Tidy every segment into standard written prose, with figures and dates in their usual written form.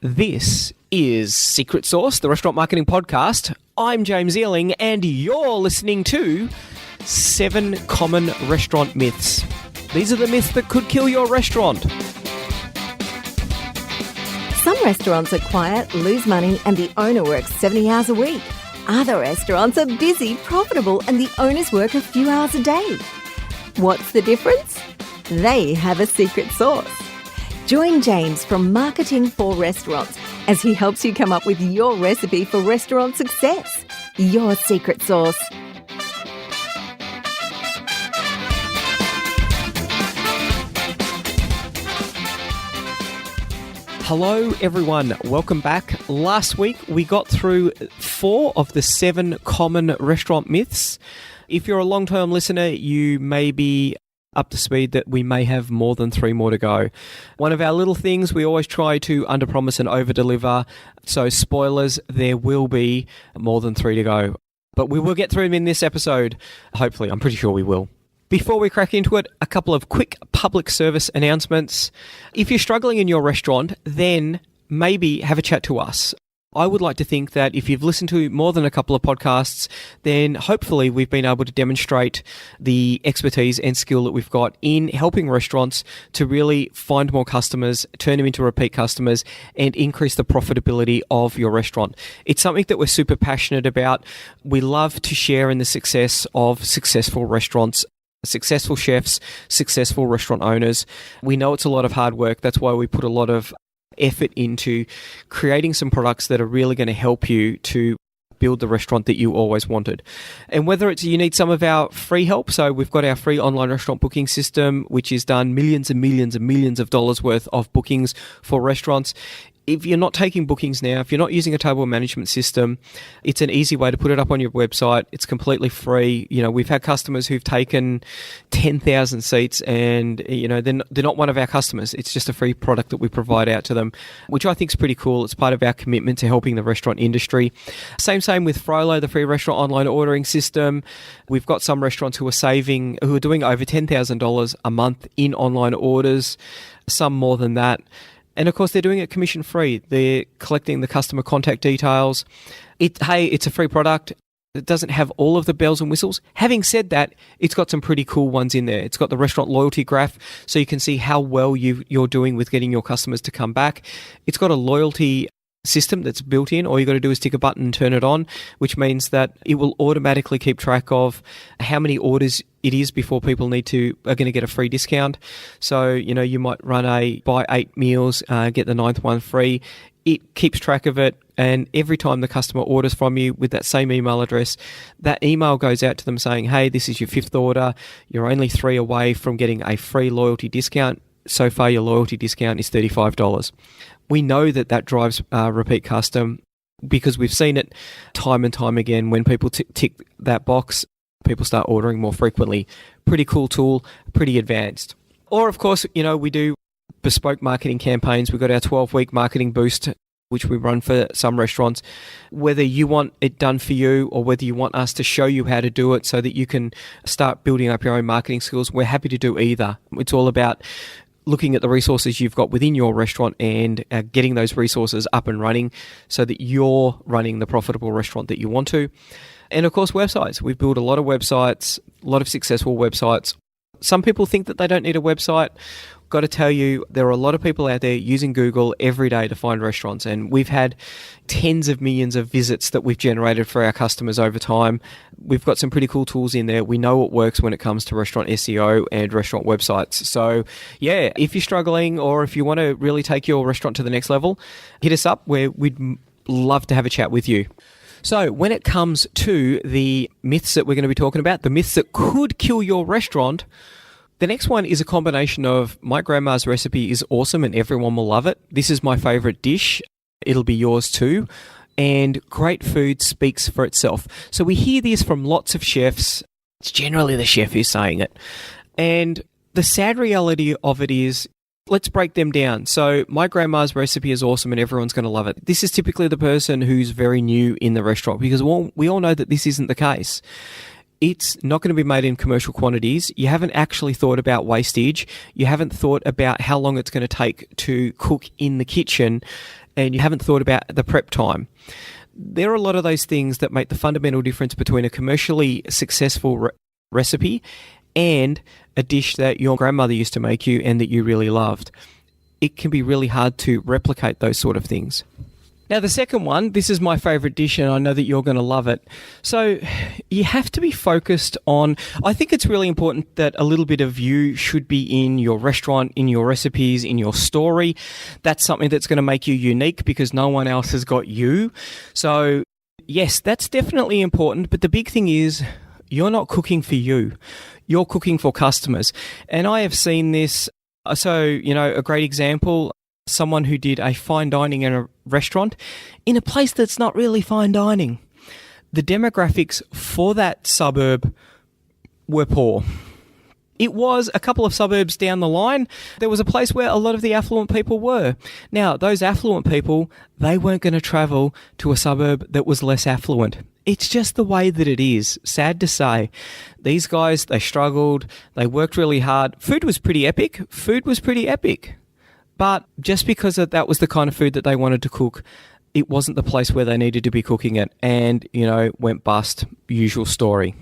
This is Secret Sauce, the restaurant marketing podcast. I'm James Ealing, and you're listening to 7 Common Restaurant Myths. These are the myths that could kill your restaurant. Some restaurants are quiet, lose money, and the owner works 70 hours a week. Other restaurants are busy, profitable, and the owners work a few hours a day. What's the difference? They have a secret sauce. Join James from Marketing for Restaurants as he helps you come up with your recipe for restaurant success. Your secret sauce. Hello everyone, welcome back. Last week we got through 4 of the 7 common restaurant myths. If you're a long-term listener, you may be up to speed that we may have more than 3 more to go. One of our little things, we always try to underpromise and overdeliver. So spoilers, there will be more than 3 to go. But we will get through them in this episode. Hopefully, I'm pretty sure we will. Before we crack into it, a couple of quick public service announcements. If you're struggling in your restaurant, then maybe have a chat to us. I would like to think that if you've listened to more than a couple of podcasts, then hopefully we've been able to demonstrate the expertise and skill that we've got in helping restaurants to really find more customers, turn them into repeat customers, and increase the profitability of your restaurant. It's something that we're super passionate about. We love to share in the success of successful restaurants, successful chefs, successful restaurant owners. We know it's a lot of hard work. That's why we put a lot of effort into creating some products that are really going to help you to build the restaurant that you always wanted. And whether it's you need some of our free help, so we've got our free online restaurant booking system, which has done millions and millions and millions of dollars worth of bookings for restaurants. If you're not taking bookings now, if you're not using a table management system, it's an easy way to put it up on your website. It's completely free. You know, we've had customers who've taken 10,000 seats and, you know, they're not one of our customers. It's just a free product that we provide out to them, which I think is pretty cool. It's part of our commitment to helping the restaurant industry. Same with Frollo, the free restaurant online ordering system. We've got some restaurants who are doing over $10,000 a month in online orders, some more than that. And of course, they're doing it commission free. They're collecting the customer contact details. It's a free product. It doesn't have all of the bells and whistles. Having said that, it's got some pretty cool ones in there. It's got the restaurant loyalty graph, so you can see how well you're doing with getting your customers to come back. It's got a loyalty system that's built in. All you got to do is tick a button and turn it on, which means that it will automatically keep track of how many orders it is before people are going to get a free discount. So, you know, you might run a buy 8 meals, get the 9th one free. It keeps track of it, and every time the customer orders from you with that same email address, that email goes out to them saying, hey, this is your 5th order. You're only 3 away from getting a free loyalty discount. So far, your loyalty discount is $35. We know that drives repeat custom because we've seen it time and time again. When people tick that box, people start ordering more frequently. Pretty cool tool, pretty advanced. Or, of course, you know, we do bespoke marketing campaigns. We've got our 12-week marketing boost, which we run for some restaurants. Whether you want it done for you or whether you want us to show you how to do it so that you can start building up your own marketing skills, we're happy to do either. It's all about looking at the resources you've got within your restaurant and getting those resources up and running so that you're running the profitable restaurant that you want to. And of course, websites. We've built a lot of websites, a lot of successful websites. Some people think that they don't need a website. Got to tell you, there are a lot of people out there using Google every day to find restaurants, and we've had tens of millions of visits that we've generated for our customers over time. We've got some pretty cool tools in there. We know what works when it comes to restaurant SEO and restaurant websites. So yeah, if you're struggling or if you want to really take your restaurant to the next level, hit us up where we'd love to have a chat with you. So when it comes to the myths that we're going to be talking about, the myths that could kill your restaurant, the next one is a combination of my grandma's recipe is awesome and everyone will love it. This is my favorite dish. It'll be yours too. And great food speaks for itself. So we hear this from lots of chefs. It's generally the chef who's saying it. And the sad reality of it is, let's break them down. So my grandma's recipe is awesome and everyone's going to love it. This is typically the person who's very new in the restaurant because we all know that this isn't the case. It's not going to be made in commercial quantities. You haven't actually thought about wastage. You haven't thought about how long it's going to take to cook in the kitchen. and you haven't thought about the prep time. There are a lot of those things that make the fundamental difference between a commercially successful recipe and a dish that your grandmother used to make you and that you really loved. It can be really hard to replicate those sort of things. Now, the second one, this is my favourite dish, and I know that you're going to love it. So you have to be focused on, I think it's really important that a little bit of you should be in your restaurant, in your recipes, in your story. That's something that's going to make you unique because no one else has got you. So yes, that's definitely important. But the big thing is you're not cooking for you. You're cooking for customers. And I have seen this. So, a great example, someone who did a fine dining in a restaurant in a place that's not really fine dining. The demographics for that suburb were poor. It was a couple of suburbs down the line. There was a place where a lot of the affluent people were. Now, those affluent people, they weren't going to travel to a suburb that was less affluent. It's just the way that it is. Sad to say. These guys, they struggled. They worked really hard. Food was pretty epic. But just because that was the kind of food that they wanted to cook, it wasn't the place where they needed to be cooking it and, went bust. Usual story.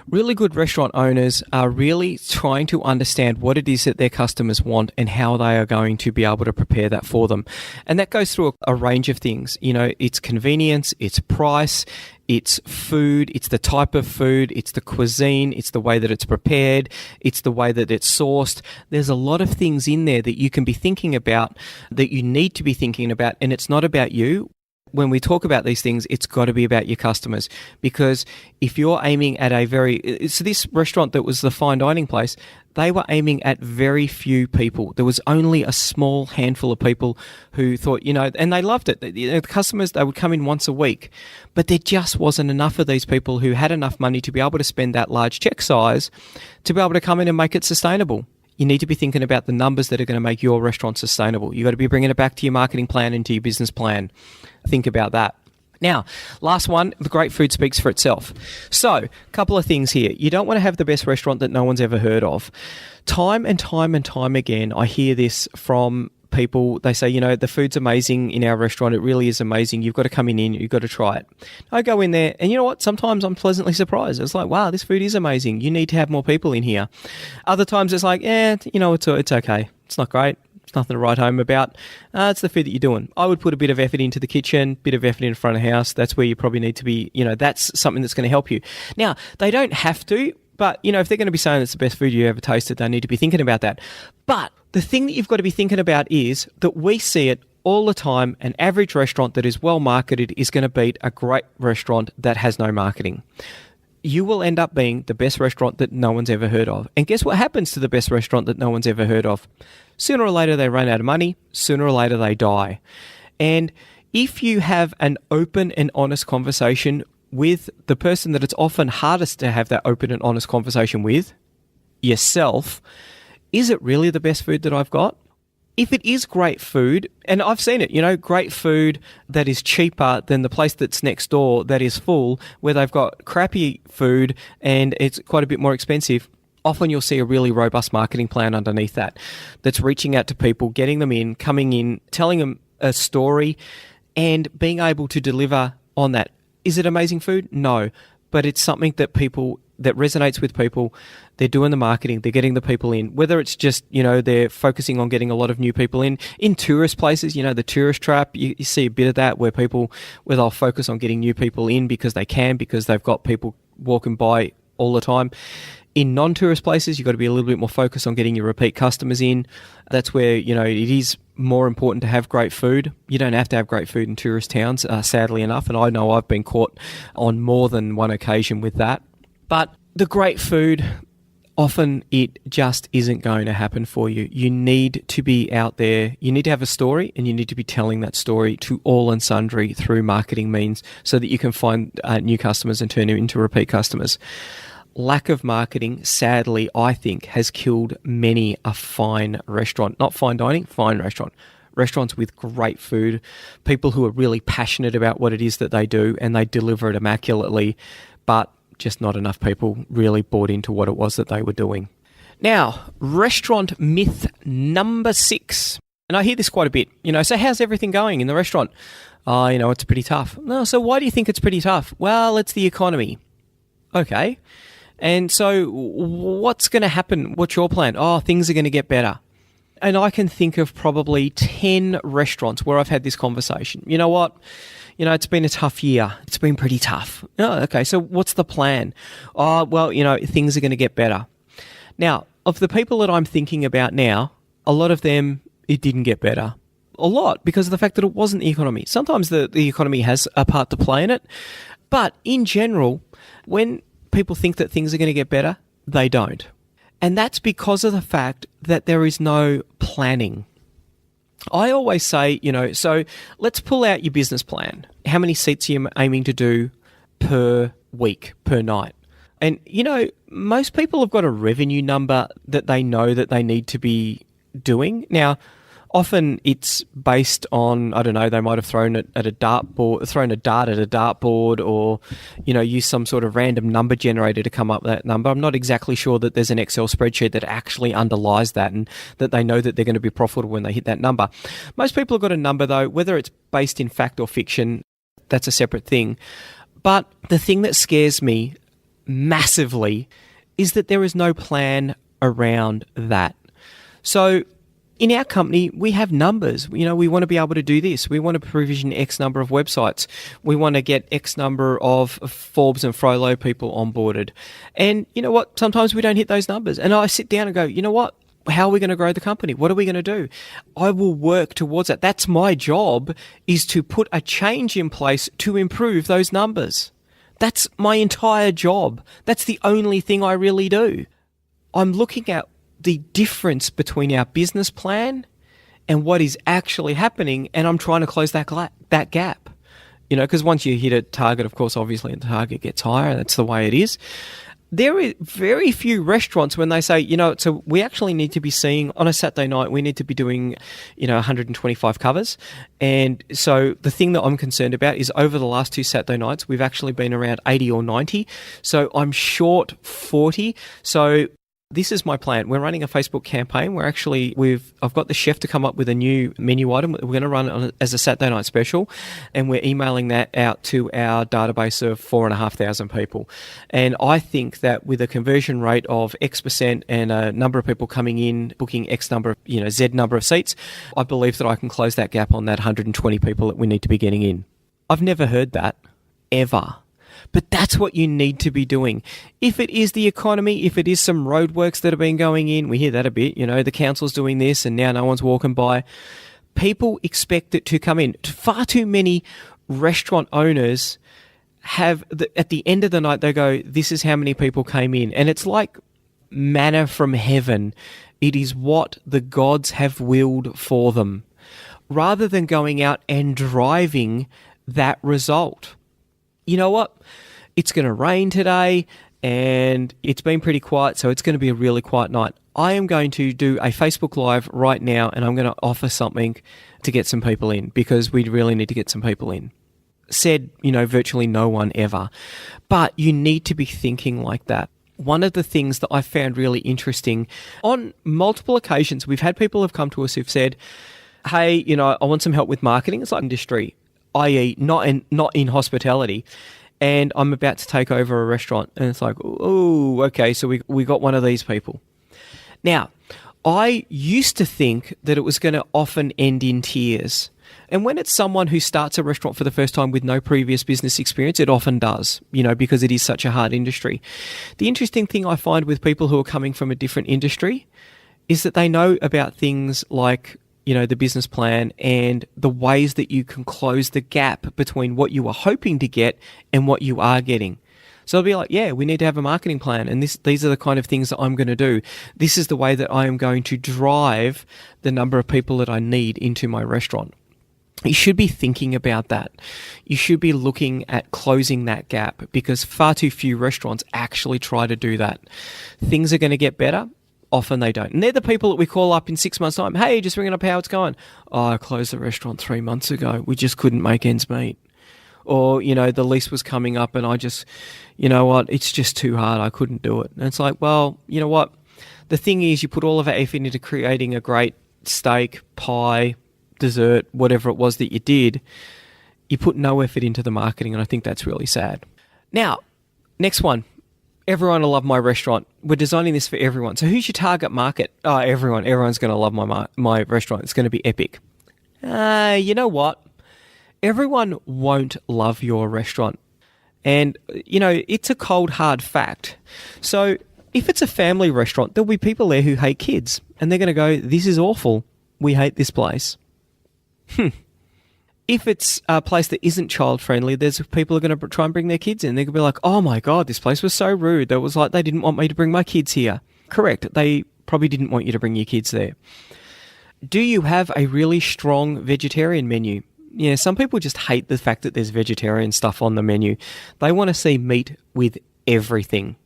Really good restaurant owners are really trying to understand what it is that their customers want and how they are going to be able to prepare that for them. And that goes through a range of things. It's convenience, it's price, it's food, it's the type of food, it's the cuisine, it's the way that it's prepared, it's the way that it's sourced. There's a lot of things in there that you can be thinking about, that you need to be thinking about, and it's not about you. When we talk about these things, it's got to be about your customers, because if you're aiming at so this restaurant that was the fine dining place, they were aiming at very few people. There was only a small handful of people who thought, and they loved it. The customers, they would come in once a week, but there just wasn't enough of these people who had enough money to be able to spend that large check size to be able to come in and make it sustainable. You need to be thinking about the numbers that are going to make your restaurant sustainable. You've got to be bringing it back to your marketing plan and to your business plan. Think about that. Now, last one, the great food speaks for itself. So, a couple of things here. You don't want to have the best restaurant that no one's ever heard of. Time and time and time again, I hear this from people. They say, the food's amazing in our restaurant. It really is amazing. You've got to come in, you've got to try it. I go in there, and you know what? Sometimes I'm pleasantly surprised. It's like, wow, this food is amazing. You need to have more people in here. Other times it's like, it's okay. It's not great. It's nothing to write home about. It's the food that you're doing. I would put a bit of effort into the kitchen, bit of effort in front of house. That's where you probably need to be, that's something that's going to help you. Now, they don't have to, but, if they're going to be saying it's the best food you ever tasted, they need to be thinking about that. But the thing that you've got to be thinking about is that we see it all the time. An average restaurant that is well marketed is going to beat a great restaurant that has no marketing. You will end up being the best restaurant that no one's ever heard of. And guess what happens to the best restaurant that no one's ever heard of? Sooner or later, they run out of money. Sooner or later, they die. And if you have an open and honest conversation with the person that it's often hardest to have that open and honest conversation with, yourself, is it really the best food that I've got? If it is great food, and I've seen it, great food that is cheaper than the place that's next door that is full, where they've got crappy food and it's quite a bit more expensive, often you'll see a really robust marketing plan underneath that that's reaching out to people, getting them in, coming in, telling them a story and being able to deliver on that. Is it amazing food? No, but it's something that resonates with people. They're doing the marketing, they're getting the people in, whether it's just, they're focusing on getting a lot of new people in tourist places, the tourist trap, you see a bit of that where they'll focus on getting new people in because they've got people walking by all the time. In non-tourist places, you've got to be a little bit more focused on getting your repeat customers in. That's where, it is more important to have great food. You don't have to have great food in tourist towns, sadly enough, and I know I've been caught on more than one occasion with that. But the great food, often it just isn't going to happen for you. You need to be out there. You need to have a story, and you need to be telling that story to all and sundry through marketing means so that you can find new customers and turn them into repeat customers. Lack of marketing, sadly, I think, has killed many a fine restaurant. Not fine dining, fine restaurant. Restaurants with great food, people who are really passionate about what it is that they do, and they deliver it immaculately, but just not enough people really bought into what it was that they were doing. Now, restaurant myth number 6. And I hear this quite a bit, so how's everything going in the restaurant? Oh, it's pretty tough. No, so why do you think it's pretty tough? Well, it's the economy. Okay. And so what's going to happen? What's your plan? Oh, things are going to get better. And I can think of probably 10 restaurants where I've had this conversation. You know what? It's been a tough year. It's been pretty tough. Oh, okay. So what's the plan? Oh, well, things are going to get better. Now, of the people that I'm thinking about now, a lot of them, it didn't get better. A lot because of the fact that it wasn't the economy. Sometimes the economy has a part to play in it. But in general, when people think that things are going to get better, they don't. And that's because of the fact that there is no planning. I always say, so let's pull out your business plan. How many seats are you aiming to do per week, per night? And, most people have got a revenue number that they know that they need to be doing. Now, often it's based on, I don't know, they might have thrown it at a dartboard, thrown a dart at a dartboard, or, use some sort of random number generator to come up with that number. I'm not exactly sure that there's an Excel spreadsheet that actually underlies that and that they know that they're going to be profitable when they hit that number. Most people have got a number though, whether it's based in fact or fiction, that's a separate thing. But the thing that scares me massively is that there is no plan around that. So in our company, we have numbers. We want to be able to do this. We want to provision X number of websites. We want to get X number of Forbes and Frollo people onboarded. And you know what? Sometimes we don't hit those numbers. And I sit down and go, you know what? How are we going to grow the company? What are we going to do? I will work towards that. That's my job, is to put a change in place to improve those numbers. That's my entire job. That's the only thing I really do. I'm looking at the difference between our business plan and what is actually happening, and I'm trying to close that gap. Because once you hit a target, of course, obviously the target gets higher. That's the way it is. There are very few restaurants when they say, so we actually need to be seeing on a Saturday night, we need to be doing, 125 covers. And so the thing that I'm concerned about is over the last 2 Saturday nights, we've actually been around 80 or 90. So I'm short 40. So this is my plan. We're running a Facebook campaign. I've got the chef to come up with a new menu item. We're going to run it as a Saturday night special, and we're emailing that out to our database of 4,500 people. And I think that with a conversion rate of X% and a number of people coming in, booking X number of, Z number of seats, I believe that I can close that gap on that 120 people that we need to be getting in. I've never heard that, ever. But that's what you need to be doing. If it is the economy, if it is some roadworks that have been going in, we hear that a bit, the council's doing this and now no one's walking by. People expect it to come in. Far too many restaurant owners at the end of the night, they go, this is how many people came in. And it's like manna from heaven. It is what the gods have willed for them, rather than going out and driving that result. You know what? It's going to rain today and it's been pretty quiet, so it's going to be a really quiet night. I am going to do a Facebook Live right now and I'm going to offer something to get some people in, because we really need to get some people in. Said, virtually no one ever. But you need to be thinking like that. One of the things that I found really interesting, on multiple occasions, we've had people who have come to us who've said, hey, I want some help with marketing. It's like industry, i.e. not in hospitality, and I'm about to take over a restaurant. And it's like, oh, okay, so we got one of these people. Now, I used to think that it was going to often end in tears. And when it's someone who starts a restaurant for the first time with no previous business experience, it often does, because it is such a hard industry. The interesting thing I find with people who are coming from a different industry is that they know about things like, the business plan and the ways that you can close the gap between what you are hoping to get and what you are getting. So they'll be like, yeah, we need to have a marketing plan, and these are the kind of things that I'm going to do. This is the way that I am going to drive the number of people that I need into my restaurant. You should be thinking about that. You should be looking at closing that gap, because far too few restaurants actually try to do that. Things are going to get better. Often they don't. And they're the people that we call up in 6 months' time. Hey, just ringing up how it's going. Oh, I closed the restaurant 3 months ago. We just couldn't make ends meet. Or, the lease was coming up and I just, it's just too hard. I couldn't do it. And it's like, well, you know what? The thing is, you put all of our effort into creating a great steak, pie, dessert, whatever it was that you did, you put no effort into the marketing, and I think that's really sad. Now, next one. Everyone will love my restaurant. We're designing this for everyone. So who's your target market? Oh, everyone. Everyone's going to love my restaurant. It's going to be epic. You know what? Everyone won't love your restaurant. And, it's a cold, hard fact. So if it's a family restaurant, there'll be people there who hate kids. And they're going to go, this is awful. We hate this place. If it's a place that isn't child-friendly, there's people who are going to try and bring their kids in. They're going to be like, oh my God, this place was so rude. That was like they didn't want me to bring my kids here. Correct. They probably didn't want you to bring your kids there. Do you have a really strong vegetarian menu? Yeah, some people just hate the fact that there's vegetarian stuff on the menu. They want to see meat with everything.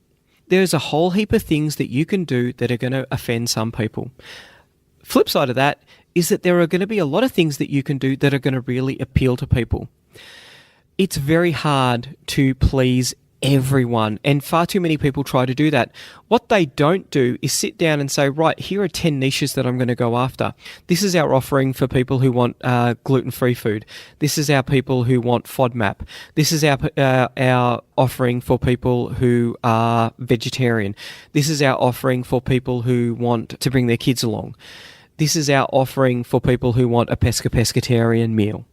There's a whole heap of things that you can do that are going to offend some people. Flip side of that is that there are going to be a lot of things that you can do that are going to really appeal to people. It's very hard to please everyone, and far too many people try to do that. What they don't do is sit down and say, right, here are 10 niches that I'm going to go after. This is our offering for people who want gluten-free food. This is our people who want FODMAP. This is our offering for people who are vegetarian. This is our offering for people who want to bring their kids along. This is our offering for people who want a pescatarian meal.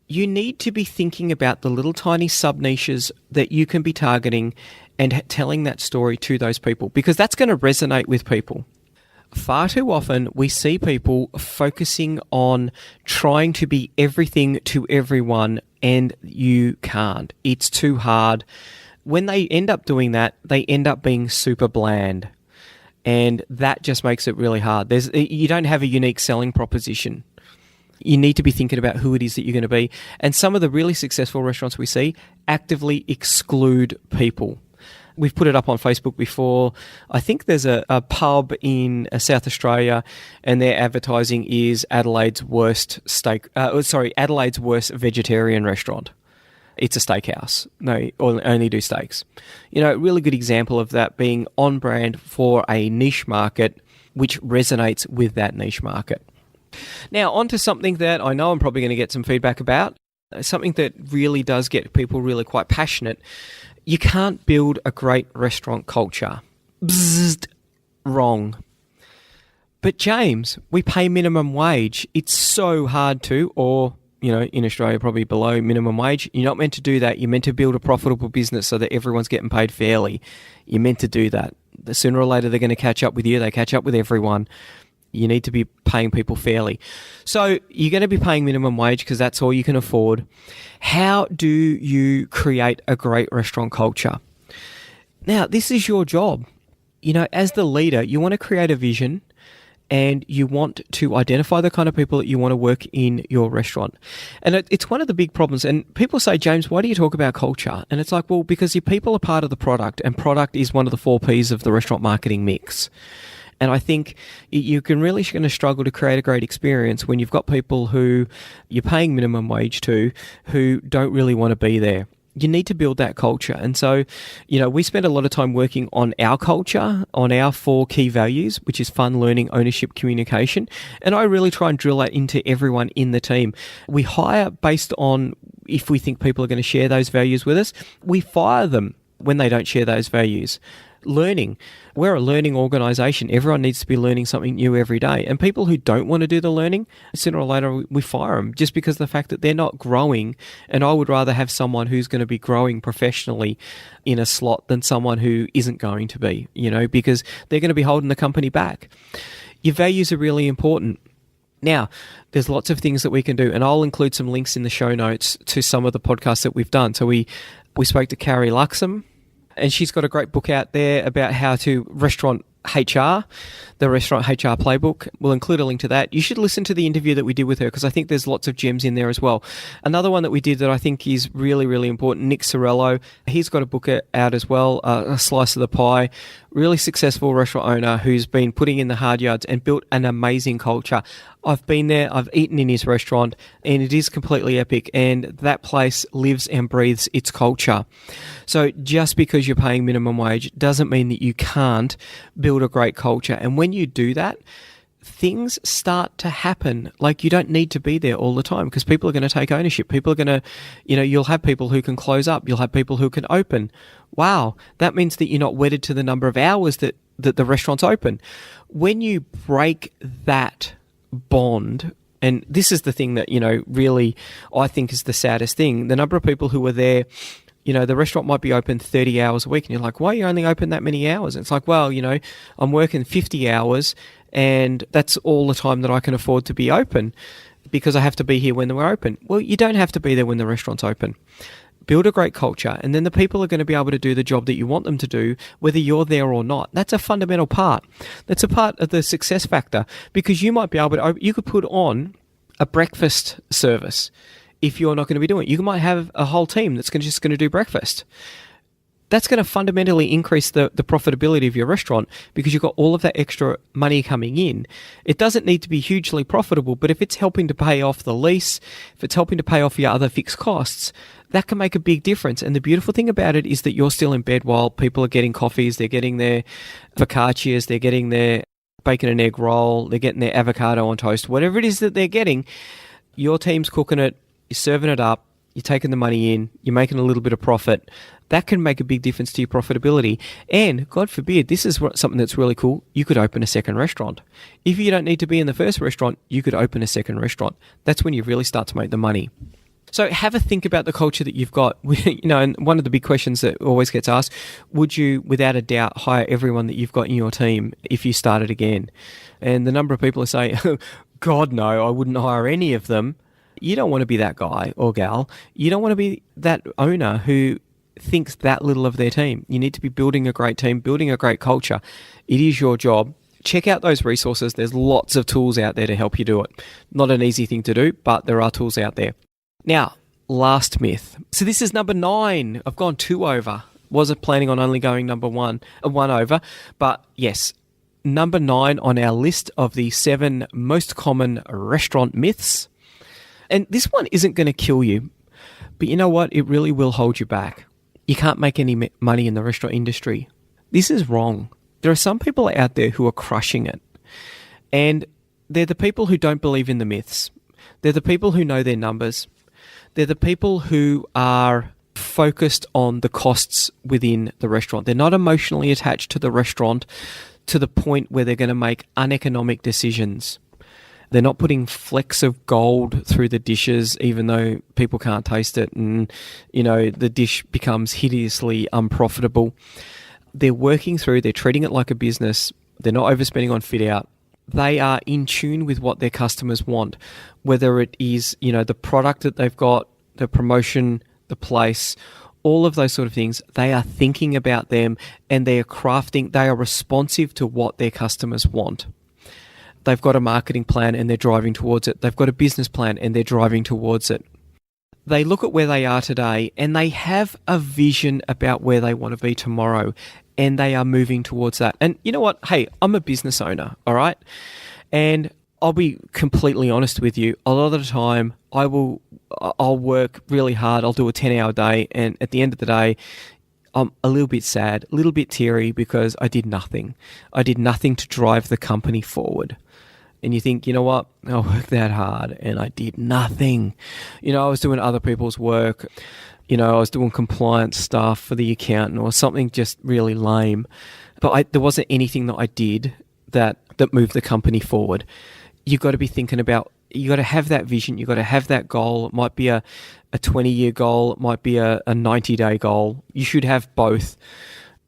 You need to be thinking about the little tiny sub-niches that you can be targeting and telling that story to those people, because that's going to resonate with people. Far too often, we see people focusing on trying to be everything to everyone, and you can't. It's too hard. When they end up doing that, they end up being super bland. And that just makes it really hard. You don't have a unique selling proposition. You need to be thinking about who it is that you're going to be. And some of the really successful restaurants we see actively exclude people. We've put it up on Facebook before. I think there's a pub in South Australia, and their advertising is Adelaide's worst vegetarian restaurant. It's a steakhouse. They only do steaks. A really good example of that being on brand for a niche market, which resonates with that niche market. Now, on to something that I know I'm probably going to get some feedback about, something that really does get people really quite passionate. You can't build a great restaurant culture. Bzzzt. Wrong. But James, we pay minimum wage. It's so hard to, or in Australia, probably below minimum wage. You're not meant to do that. You're meant to build a profitable business so that everyone's getting paid fairly. You're meant to do that. Sooner or later, they're going to catch up with you. They catch up with everyone. You need to be paying people fairly. So you're going to be paying minimum wage because that's all you can afford. How do you create a great restaurant culture? Now, this is your job. As the leader, you want to create a vision, and you want to identify the kind of people that you want to work in your restaurant. And it's one of the big problems. And people say, James, why do you talk about culture? And it's like, well, because your people are part of the product, and product is one of the 4 Ps of the restaurant marketing mix. And I think you can really going to struggle to create a great experience when you've got people who you're paying minimum wage to who don't really want to be there. You need to build that culture. And so, we spend a lot of time working on our culture, on our 4 key values, which is fun, learning, ownership, communication. And I really try and drill that into everyone in the team. We hire based on if we think people are going to share those values with us. We fire them when they don't share those values. Learning. We're a learning organisation. Everyone needs to be learning something new every day. And people who don't want to do the learning, sooner or later we fire them just because of the fact that they're not growing. And I would rather have someone who's going to be growing professionally in a slot than someone who isn't going to be, because they're going to be holding the company back. Your values are really important. Now, there's lots of things that we can do, and I'll include some links in the show notes to some of the podcasts that we've done. So we spoke to Carrie Luxem, and she's got a great book out there about how to restaurant HR, the Restaurant HR Playbook. We'll include a link to that. You should listen to the interview that we did with her because I think there's lots of gems in there as well. Another one that we did that I think is really, really important, Nick Sarillo, he's got a book out as well, A Slice of the Pie. Really successful restaurant owner who's been putting in the hard yards and built an amazing culture. I've been there, I've eaten in his restaurant, and it is completely epic, and that place lives and breathes its culture. So just because you're paying minimum wage doesn't mean that you can't build a great culture. And when you do that, things start to happen. Like, you don't need to be there all the time because people are going to take ownership. People are going to, you'll have people who can close up. You'll have people who can open. Wow. That means that you're not wedded to the number of hours that the restaurant's open. When you break that bond, and this is the thing that, really I think is the saddest thing, the number of people who are there, the restaurant might be open 30 hours a week, and you're like, why are you only open that many hours? And it's like, well, I'm working 50 hours and that's all the time that I can afford to be open because I have to be here when we're open. Well, you don't have to be there when the restaurant's open. Build a great culture, and then the people are going to be able to do the job that you want them to do, whether you're there or not. That's a fundamental part. That's a part of the success factor, because you might be able to, you could put on a breakfast service if you're not going to be doing it. You might have a whole team that's just going to do breakfast. That's going to fundamentally increase the profitability of your restaurant because you've got all of that extra money coming in. It doesn't need to be hugely profitable, but if it's helping to pay off the lease, if it's helping to pay off your other fixed costs, that can make a big difference. And the beautiful thing about it is that you're still in bed while people are getting coffees, they're getting their focaccias, they're getting their bacon and egg roll, they're getting their avocado on toast, whatever it is that they're getting, your team's cooking it, you're serving it up, you're taking the money in, you're making a little bit of profit. That can make a big difference to your profitability. And God forbid, this is something that's really cool. You could open a second restaurant. If you don't need to be in the first restaurant, you could open a second restaurant. That's when you really start to make the money. So have a think about the culture that you've got. And one of the big questions that always gets asked, would you, without a doubt, hire everyone that you've got in your team if you started again? And the number of people who say, God, no, I wouldn't hire any of them. You don't want to be that guy or gal. You don't want to be that owner who thinks that little of their team. You need to be building a great team, building a great culture. It is your job. Check out those resources. There's lots of tools out there to help you do it. Not an easy thing to do, but there are tools out there. Now, last myth. So this is number 9. I've gone 2 over. Wasn't planning on only going number 1 over. But yes, number 9 on our list of the 7 most common restaurant myths. And this one isn't going to kill you, but you know what? It really will hold you back. You can't make any money in the restaurant industry. This is wrong. There are some people out there who are crushing it. And they're the people who don't believe in the myths. They're the people who know their numbers. They're the people who are focused on the costs within the restaurant. They're not emotionally attached to the restaurant to the point where they're going to make uneconomic decisions. They're not putting flecks of gold through the dishes, even though people can't taste it and, the dish becomes hideously unprofitable. They're working through, they're treating it like a business. They're not overspending on fit out. They are in tune with what their customers want, whether it is, the product that they've got, the promotion, the place, all of those sort of things. They are thinking about them and they are responsive to what their customers want. They've got a marketing plan and they're driving towards it. They've got a business plan and they're driving towards it. They look at where they are today and they have a vision about where they want to be tomorrow, and they are moving towards that. And you know what? Hey, I'm a business owner, all right? And I'll be completely honest with you. A lot of the time, I'll work really hard. I'll do a 10-hour day, and at the end of the day, I'm a little bit sad, a little bit teary because I did nothing. I did nothing to drive the company forward. And you think, you know what? I worked that hard and I did nothing. I was doing other people's work. I was doing compliance stuff for the accountant or something just really lame. But there wasn't anything that I did that moved the company forward. You've got to be thinking about, you got to have that vision. You got to have that goal. It might be a 20-year goal. It might be a 90-day goal. You should have both,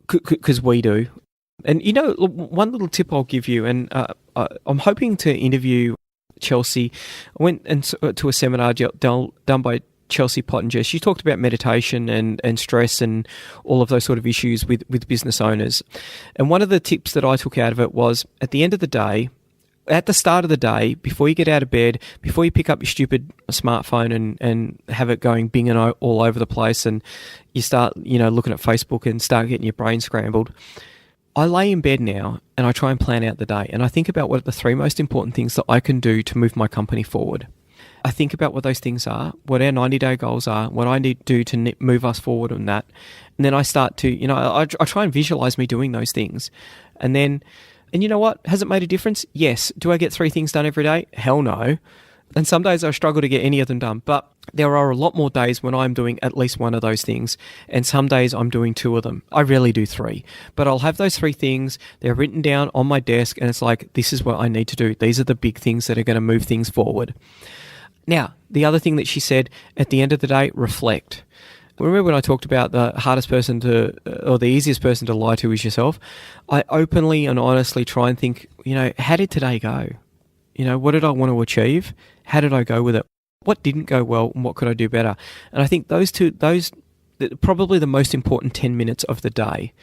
because we do. And one little tip I'll give you, and I'm hoping to interview Chelsea. I went to a seminar done by Chelsea Pottinger. She talked about meditation and stress and all of those sort of issues with business owners. And one of the tips that I took out of it was, at the end of the day, at the start of the day, before you get out of bed, before you pick up your stupid smartphone and have it going binging all over the place, and you start looking at Facebook and start getting your brain scrambled, I lay in bed now and I try and plan out the day, and I think about what are the 3 most important things that I can do to move my company forward. I think about what those things are, what our 90-day goals are, what I need to do to move us forward on that. And then I start to, I try and visualize me doing those things. And then And you know what? Has it made a difference? Yes. Do I get 3 things done every day? Hell no. And some days I struggle to get any of them done. But there are a lot more days when I'm doing at least one of those things. And some days I'm doing 2 of them. I rarely do 3. But I'll have those 3 things. They're written down on my desk. And it's like, this is what I need to do. These are the big things that are going to move things forward. Now, the other thing that she said, at the end of the day, reflect. Remember when I talked about the hardest person or the easiest person to lie to is yourself? I openly and honestly try and think, how did today go? What did I want to achieve? How did I go with it? What didn't go well and what could I do better? And I think those probably the most important 10 minutes of the day,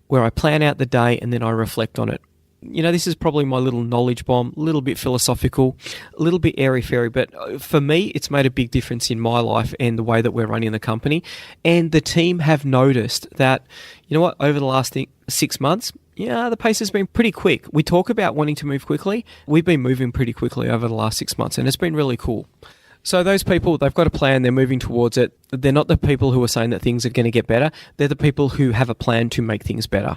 where I plan out the day and then I reflect on it. This is probably my little knowledge bomb, a little bit philosophical, a little bit airy-fairy, but for me, it's made a big difference in my life and the way that we're running the company. And the team have noticed that, over the last 6 months, the pace has been pretty quick. We talk about wanting to move quickly. We've been moving pretty quickly over the last 6 months, and it's been really cool. So those people, they've got a plan, they're moving towards it. They're not the people who are saying that things are going to get better. They're the people who have a plan to make things better.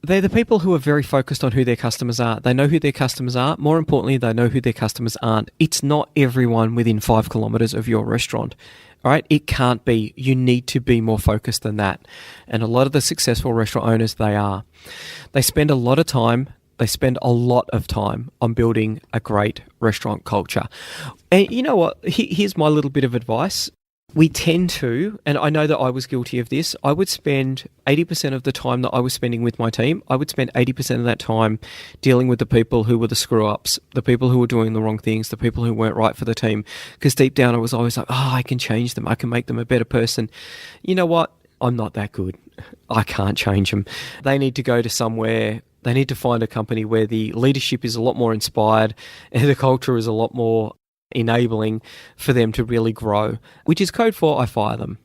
They're the people who are very focused on who their customers are. They know who their customers are. More importantly, they know who their customers aren't. It's not everyone within 5 kilometers of your restaurant. All right? It can't be. You need to be more focused than that. And a lot of the successful restaurant owners, they are. They spend a lot of time on building a great restaurant culture. And you know what? Here's my little bit of advice. We tend to, and I know that I was guilty of this, I would spend 80% of the time that I was spending with my team, I would spend 80% of that time dealing with the people who were the screw-ups, the people who were doing the wrong things, the people who weren't right for the team. Because deep down I was always like, I can change them. I can make them a better person. You know what? I'm not that good. I can't change them. They need to go to somewhere. They need to find a company where the leadership is a lot more inspired and the culture is a lot more enabling for them to really grow, which is code for I fire them.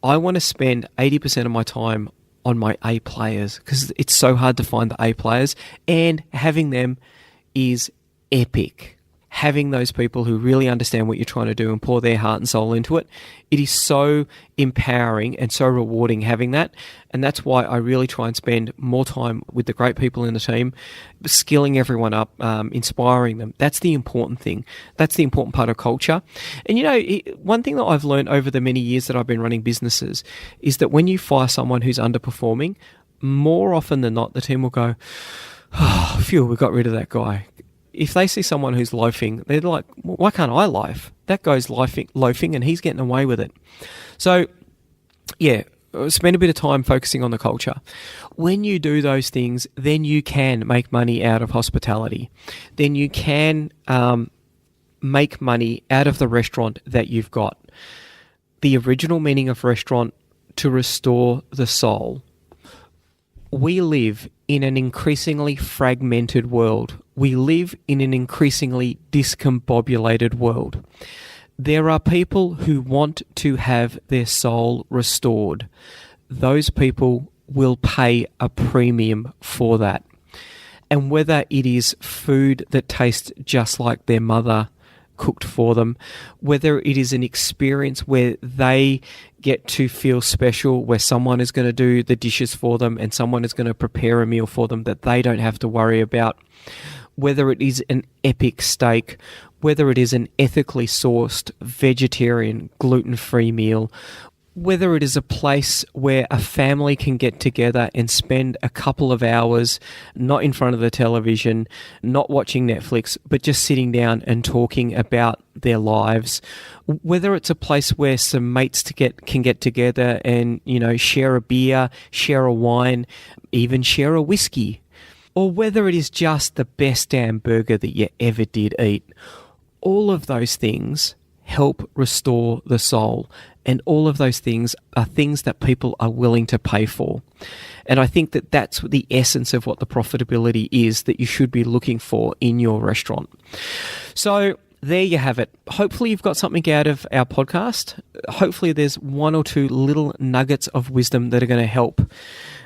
I want to spend 80% of my time on my A players because it's so hard to find the A players, and having them is epic. Having those people who really understand what you're trying to do and pour their heart and soul into it, it is so empowering and so rewarding having that. And that's why I really try and spend more time with the great people in the team, skilling everyone up, inspiring them. That's the important thing. That's the important part of culture. And one thing that I've learned over the many years that I've been running businesses is that when you fire someone who's underperforming, more often than not, the team will go, phew, we got rid of that guy. If they see someone who's loafing, they're like, why can't I loaf? That guy's loafing and he's getting away with it. So, spend a bit of time focusing on the culture. When you do those things, then you can make money out of hospitality. Then you can make money out of the restaurant that you've got. The original meaning of restaurant, to restore the soul. We live in an increasingly fragmented world. We live in an increasingly discombobulated world. There are people who want to have their soul restored. Those people will pay a premium for that. And whether it is food that tastes just like their mother cooked for them, whether it is an experience where they get to feel special, where someone is going to do the dishes for them and someone is going to prepare a meal for them that they don't have to worry about, whether it is an epic steak, whether it is an ethically sourced vegetarian gluten-free meal, whether it is a place where a family can get together and spend a couple of hours not in front of the television, not watching Netflix, but just sitting down and talking about their lives, whether it's a place where some mates can get together and, share a beer, share a wine, even share a whiskey, or whether it is just the best damn burger that you ever did eat. All of those things help restore the soul. And all of those things are things that people are willing to pay for. And I think that that's the essence of what the profitability is that you should be looking for in your restaurant. So there you have it. Hopefully you've got something out of our podcast. Hopefully there's one or two little nuggets of wisdom that are going to help.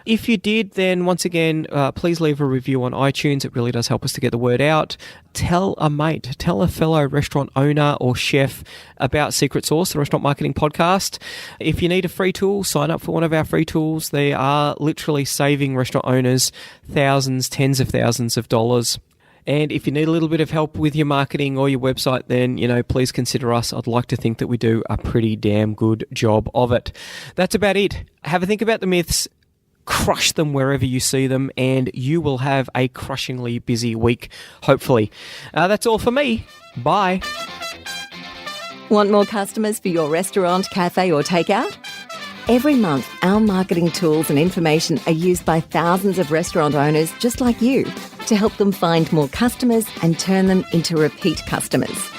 If you did, then once again, please leave a review on iTunes. It really does help us to get the word out. Tell a mate, tell a fellow restaurant owner or chef about Secret Sauce, the restaurant marketing podcast. If you need a free tool, sign up for one of our free tools. They are literally saving restaurant owners thousands, tens of thousands of dollars. And if you need a little bit of help with your marketing or your website, then, please consider us. I'd like to think that we do a pretty damn good job of it. That's about it. Have a think about the myths. Crush them wherever you see them, and you will have a crushingly busy week, hopefully. That's all for me. Bye. Want more customers for your restaurant, cafe or takeout? Every month, our marketing tools and information are used by thousands of restaurant owners just like you to help them find more customers and turn them into repeat customers.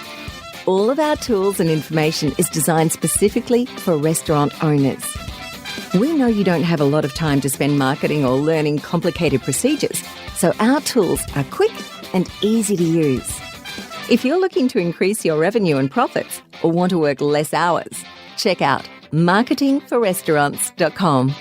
All of our tools and information is designed specifically for restaurant owners. We know you don't have a lot of time to spend marketing or learning complicated procedures, so our tools are quick and easy to use. If you're looking to increase your revenue and profits or want to work less hours, check out marketingforrestaurants.com.